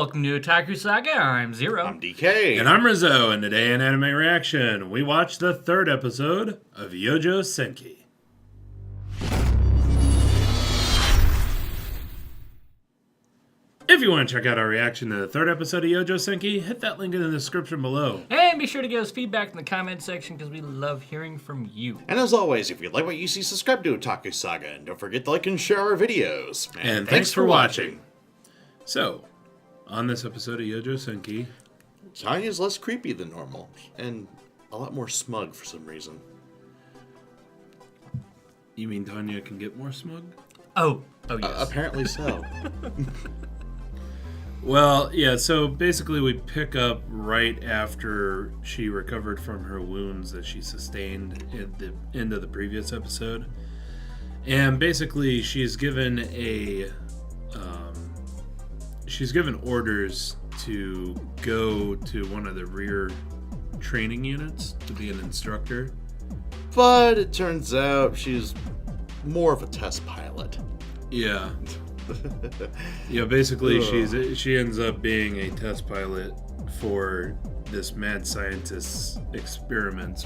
welcome to Otaku Saga. I'm Zero. I'm DK. And I'm Rizzo, and today in Anime Reaction, we watched the third episode of Youjo Senki. If you want to check out our reaction to the third episode of Youjo Senki, hit that link in the description below. And be sure to give us feedback in the comment section because we love hearing from you. And as always, if you like what you see, subscribe to Otaku Saga, and don't forget to like and share our videos. And thanks for watching. So, on this episode of Youjo Senki, Tanya's less creepy than normal, and a lot more smug for some reason. you mean Tanya can get more smug? Oh yes. Apparently so. Well, yeah, so basically we pick up right after she recovered from her wounds that she sustained at the end of the previous episode. And basically she's given orders to go to one of the rear training units to be an instructor. But it turns out she's more of a test pilot. Yeah. Yeah, basically she ends up being a test pilot for this mad scientist's experiments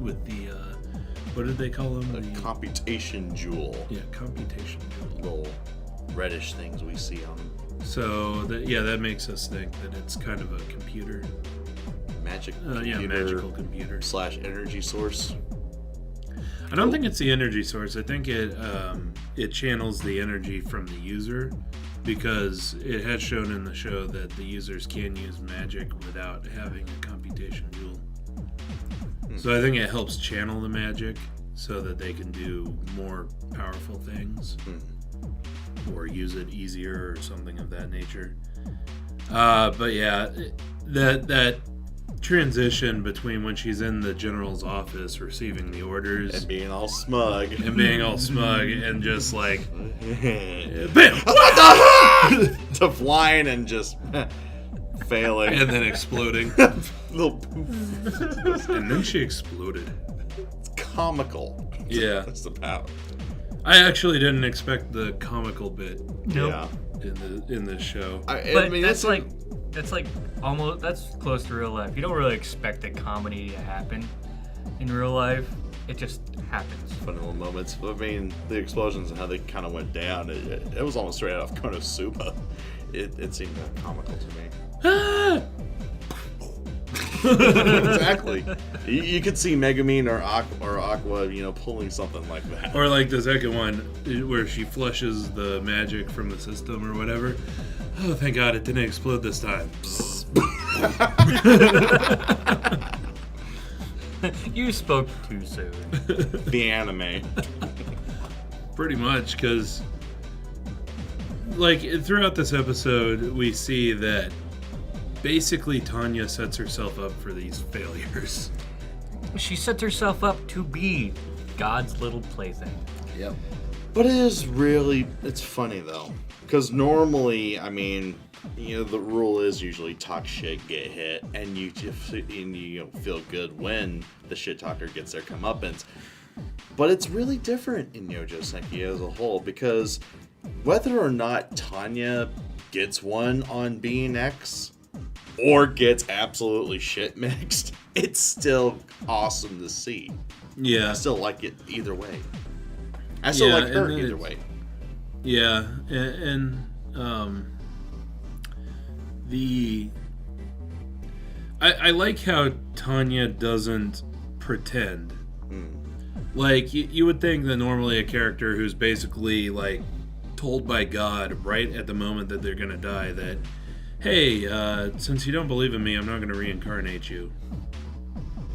with the what did they call them? A computation jewel. Yeah, computation jewel. Little reddish things we see on them. So that makes us think that it's kind of a computer. Magical computer / energy source. I don't think it's the energy source. I think it channels the energy from the user, because it has shown in the show that the users can use magic without having a computation jewel. So I think it helps channel the magic so that they can do more powerful things or use it easier or something of that nature. But yeah, that transition between when she's in the general's office receiving the orders and being all smug and just like bam, what the to flying and just failing and then exploding. Little poof. And then she exploded. It's comical. Yeah. That's the power. I actually didn't expect the comical bit. Nope. Yeah. in this show. I mean, that's close to real life. You don't really expect a comedy to happen in real life. It just happens. Funny little moments. I mean, the explosions and how they kind of went down, it was almost straight out of Konosuba. It seemed comical to me. Exactly. You could see Megumin or Aqua, pulling something like that. Or like the second one, where she flushes the magic from the system or whatever. Oh, thank God it didn't explode this time. You spoke too soon. The anime. Pretty much, because like throughout this episode, we see that basically Tanya sets herself up for these failures. She sets herself up to be God's little plaything. Yep. But it's funny though, because normally, I mean, the rule is usually talk shit, get hit, and you feel good when the shit talker gets their comeuppance. But it's really different in Youjo Senki as a whole, because whether or not Tanya gets one on being X or gets absolutely shit mixed, it's still awesome to see. Yeah. I still like it either way. I still like her either way. Yeah, and I like how Tanya doesn't pretend. Like, you would think that normally a character who's basically, like, told by God right at the moment that they're gonna die that, hey, since you don't believe in me, I'm not gonna reincarnate you.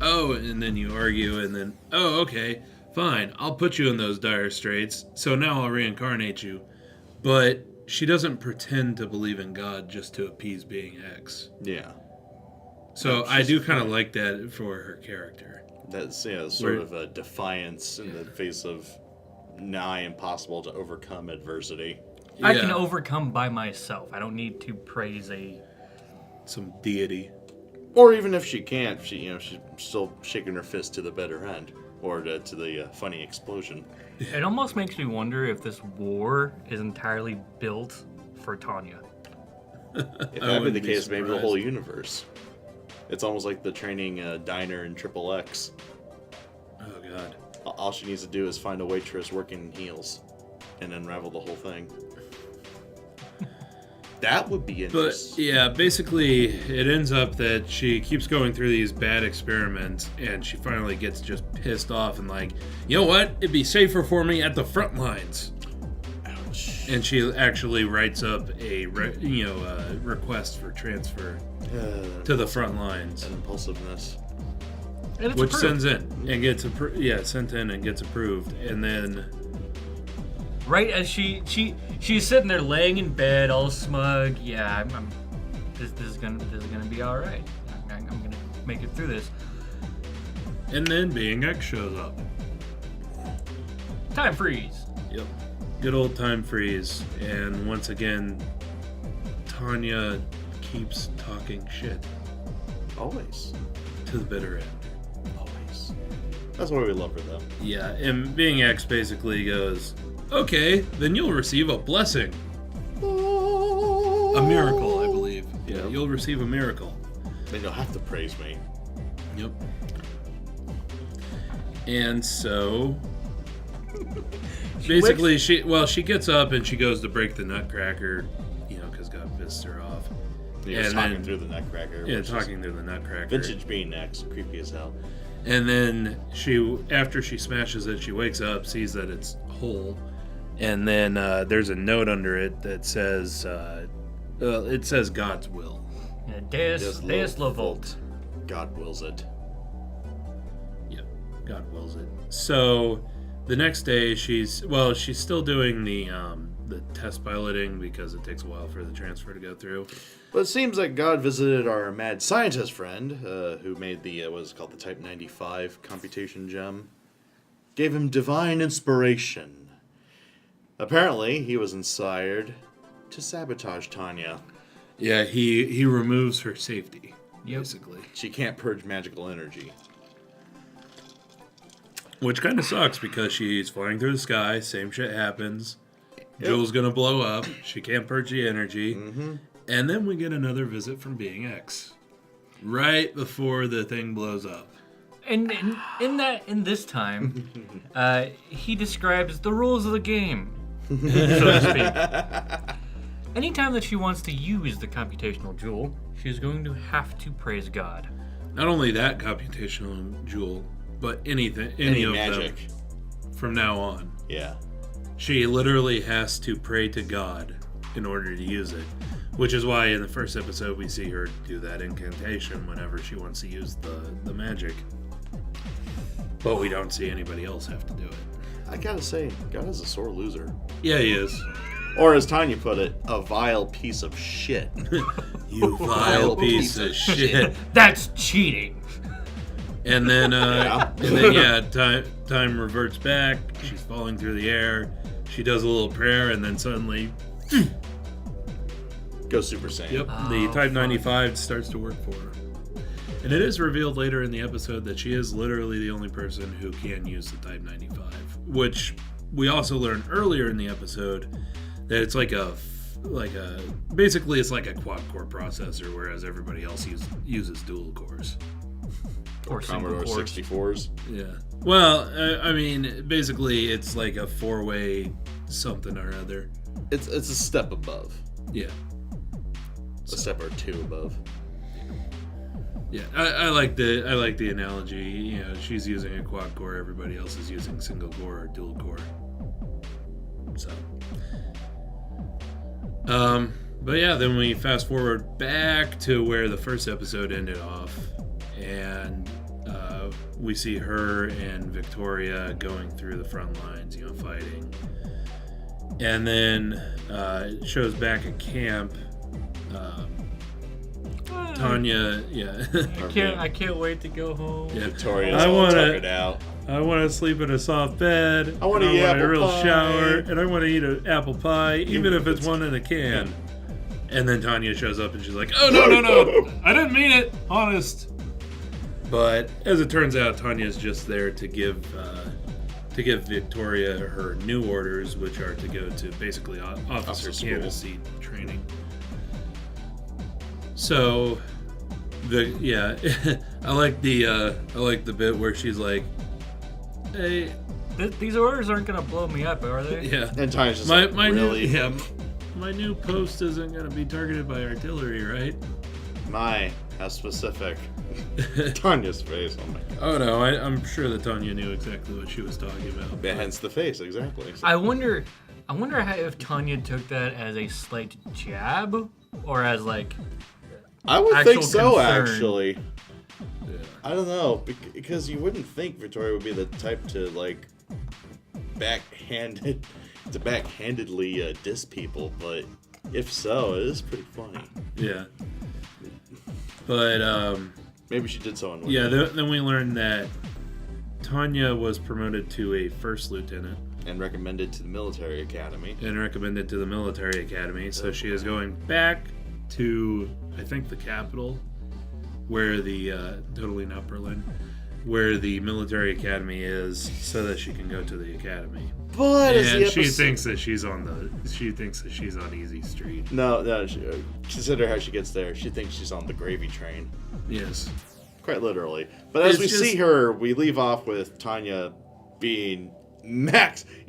Oh, and then you argue, and then, oh, okay, fine, I'll put you in those dire straits, so now I'll reincarnate you. But she doesn't pretend to believe in God just to appease being X. Yeah. So I do kind of like that for her character. That's sort of a defiance in the face of nigh impossible to overcome adversity. Yeah. I can overcome by myself. I don't need to praise some deity. Or even if she can't, she's still shaking her fist to the better end, or to the funny explosion. It almost makes me wonder if this war is entirely built for Tanya. If that be the case, maybe the whole universe. It's almost like the training diner in Triple X. Oh god. All she needs to do is find a waitress working in heels and unravel the whole thing. That would be interesting. But yeah, basically it ends up that she keeps going through these bad experiments and she finally gets just pissed off and like, you know what? It'd be safer for me at the front lines. Ouch. And she actually writes up a request for transfer to the front lines, And impulsiveness. And it's which approved. sends in and gets sent in and gets approved, and then Right as she's sitting there laying in bed, all smug. Yeah, this is gonna be all right. I'm gonna make it through this. Being X shows up. Time freeze. Yep. Good old time freeze, and once again, Tanya keeps talking shit Always. to the bitter end. Always. That's why we love her, though. Yeah, and Being X basically goes, okay, then you'll receive a blessing. A miracle, I believe. Yeah, Yep. you'll receive a miracle. Then you'll have to praise me. Yep. And so, basically, she gets up and she goes to break the nutcracker, because God pissed her off. Yeah, And talking then- through the nutcracker. Yeah, which is talking to the nutcracker. Vintage being next. Creepy as hell. And then after she smashes it, she wakes up, sees that it's whole, and then there's a note under it that says, it says God's will. Yeah, Deus lo volt. God wills it. Yep, God wills it. So the next day, she's still doing the test piloting because it takes a while for the transfer to go through. But it seems like God visited our mad scientist friend, who made the, what is it called, the Type 95 computation gem. Gave him divine inspiration. Apparently, he was inspired to sabotage Tanya. Yeah, he removes her safety, Yep. basically. She can't purge magical energy. Which kind of sucks because she's flying through the sky, same shit happens. Yep. Jewel's gonna blow up, she can't purge the energy. Mm-hmm. And then we get another visit from Being X. Right before the thing blows up. And in this time, he describes the rules of the game, so to speak. Anytime that she wants to use the computational jewel, she's going to have to praise God. Not only that computational jewel, but any of magic. them from now on. Yeah. She literally has to pray to God in order to use it. Which is why in the first episode we see her do that incantation whenever she wants to use the magic. But we don't see anybody else have to do it. I gotta say, God is a sore loser. Yeah, he is. Or as Tanya put it, a vile piece of shit. You vile piece of shit. That's cheating. And then, time reverts back. She's falling through the air. She does a little prayer, and then suddenly, Go Super Saiyan. yep, the Type 95 starts to work for her. And it is revealed later in the episode that she is literally the only person who can use the Type 95, which we also learned earlier in the episode that it's basically it's like a quad-core processor, whereas everybody else uses dual cores. Or single Commodore cores. 64s. Yeah. Well, I mean, basically it's like a four-way something or other. It's a step above. Yeah. A step or two above. Yeah, I like the analogy. She's using a quad core, everybody else is using single core or dual core. So, but yeah, then we fast forward back to where the first episode ended off, and we see her and Victoria going through the front lines, fighting, and then it shows back at camp. Tanya, yeah. I can't wait to go home. Yeah. Victoria's I all wanna- tuckered out. I want to sleep in a soft bed. I wanna and eat want apple a real pie. shower, and I want to eat an apple pie, even if it's one in a can. And then Tanya shows up and she's like, "Oh no! I didn't mean it, honest." But as it turns out, Tanya's just there to give Victoria her new orders, which are to go to basically officer Officer school. candidacy training. So, I like the bit where she's like, "Hey, These orders aren't gonna blow me up, are they? yeah." And Tanya's just My like, really? my new post isn't gonna be targeted by artillery, right? How specific. Tanya's face, oh my god. Oh no, I'm sure that Tanya knew exactly what she was talking about. Yeah, hence the face, exactly. I wonder if Tanya took that as a slight jab or as like. I would actual think so, concern. actually. Yeah. I don't know, because you wouldn't think Victoria would be the type to, like, backhandedly diss people, but if so, it is pretty funny. Yeah. But, Maybe she did so in yeah, then we learned that Tanya was promoted to a first lieutenant. And recommended to the military academy. So she is going back to, I think, the capital, where the, totally not Berlin, where the military academy is, so that she can go to the academy. But And she thinks that she's on easy street. No, consider how she gets there. She thinks she's on the gravy train. Yes. Quite literally. But as we see her, we leave off with Tanya being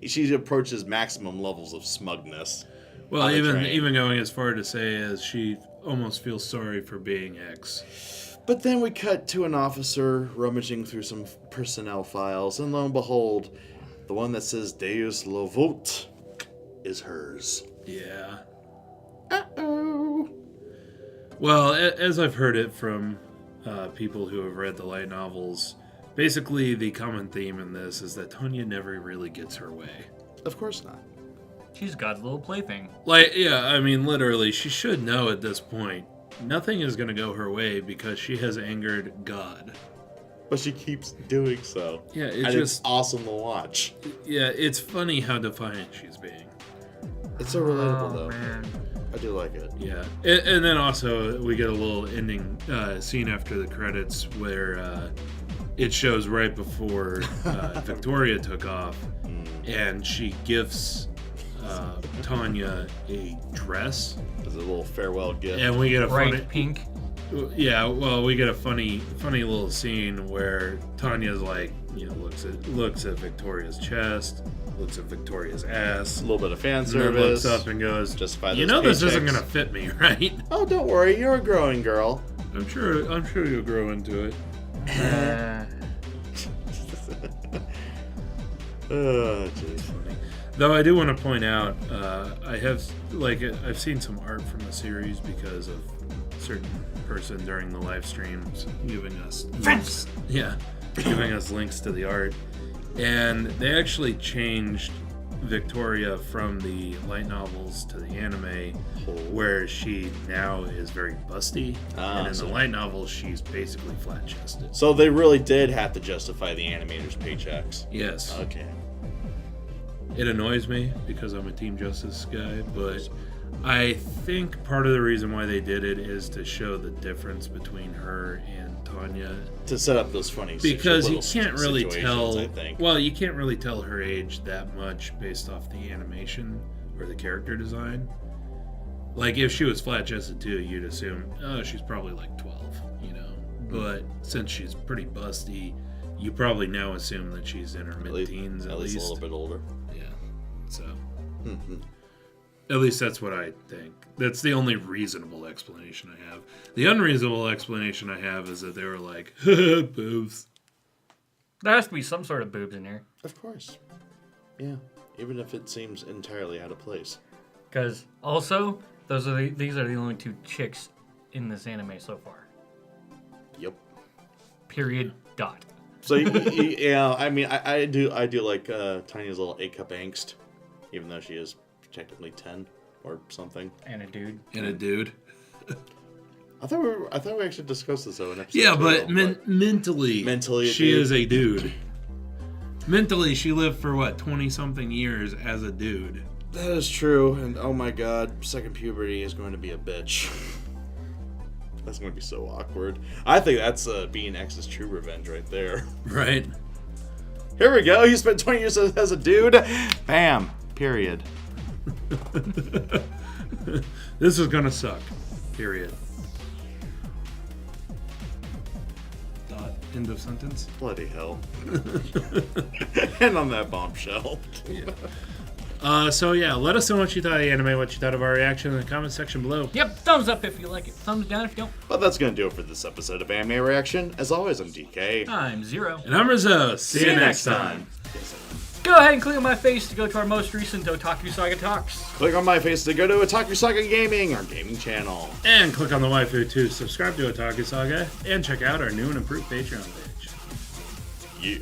she approaches maximum levels of smugness. Well, on the train. even going as far to say as she almost feels sorry for being X. But then we cut to an officer rummaging through some personnel files, and lo and behold, the one that says Deus lo vote is hers. Yeah. Uh-oh. Well, as I've heard it from people who have read the light novels, basically the common theme in this is that Tanya never really gets her way. Of course not. She's God's little plaything. Like, yeah, I mean, literally, she should know at this point. Nothing is going to go her way because she has angered God. But she keeps doing so. Yeah, it's awesome to watch. Yeah, it's funny how defiant she's being. It's so relatable, though. Man. I do like it. Yeah, and then also we get a little ending scene after the credits where it shows right before Victoria took off, and she gifts Tanya a dress. As a little farewell gift. And we get a Bright funny pink. Yeah, well, we get a funny little scene where Tanya's like, looks at Victoria's chest, looks at Victoria's ass, A little bit of fan and then service. looks up and goes, Justify "You those know this isn't paychecks." gonna fit me, right?" Oh, don't worry, you're a growing girl. I'm sure you'll grow into it. Oh, jeez. Though I do want to point out, I've seen some art from the series because of a certain person during the live streams giving us links. Yeah, giving us links to the art, and they actually changed Victoria from the light novels to the anime, where she now is very busty, and in the light novels she's basically flat-chested. So they really did have to justify the animators' paychecks. Yes. Okay. It annoys me because I'm a Team Justice guy, but I think part of the reason why they did it is to show the difference between her and Tanya. To set up those funny Because you little can't really situations, tell. I think. Well, you can't really tell her age that much based off the animation or the character design. Like if she was flat-chested too, you'd assume, oh, she's probably like 12, But since she's pretty busty, you probably now assume that she's in her mid-teens at least. A little bit older. Yeah. So. At least that's what I think. That's the only reasonable explanation I have. The unreasonable explanation I have is that they were like, boobs. There has to be some sort of boobs in here. Of course. Yeah. Even if it seems entirely out of place. Because also, these are the only two chicks in this anime so far. Yep. Period. Dot. So yeah, I mean, I do like Tanya's little A-cup angst, even though she is technically 10 or something. And a dude. I thought we actually discussed this though in episode 2. Yeah, but mentally, she is a dude. Mentally, she lived for 20-something years as a dude. That is true, and oh my god, second puberty is going to be a bitch. That's going to be so awkward. I think that's being X's true revenge right there. Right. Here we go. You spent 20 years as a dude. Bam. Period. This is gonna suck. Period. End of sentence. Bloody hell. And on that bombshell. So yeah, let us know what you thought of the anime, what you thought of our reaction in the comment section below. Yep, thumbs up if you like it, thumbs down if you don't. But that's going to do it for this episode of Anime Reaction. As always, I'm DK. I'm Zero. And I'm Rizzo. See you next time. Go ahead and click on my face to go to our most recent Otaku Saga Talks. Click on my face to go to Otaku Saga Gaming, our gaming channel. And click on the waifu to subscribe to Otaku Saga and check out our new and improved Patreon page. Yeah.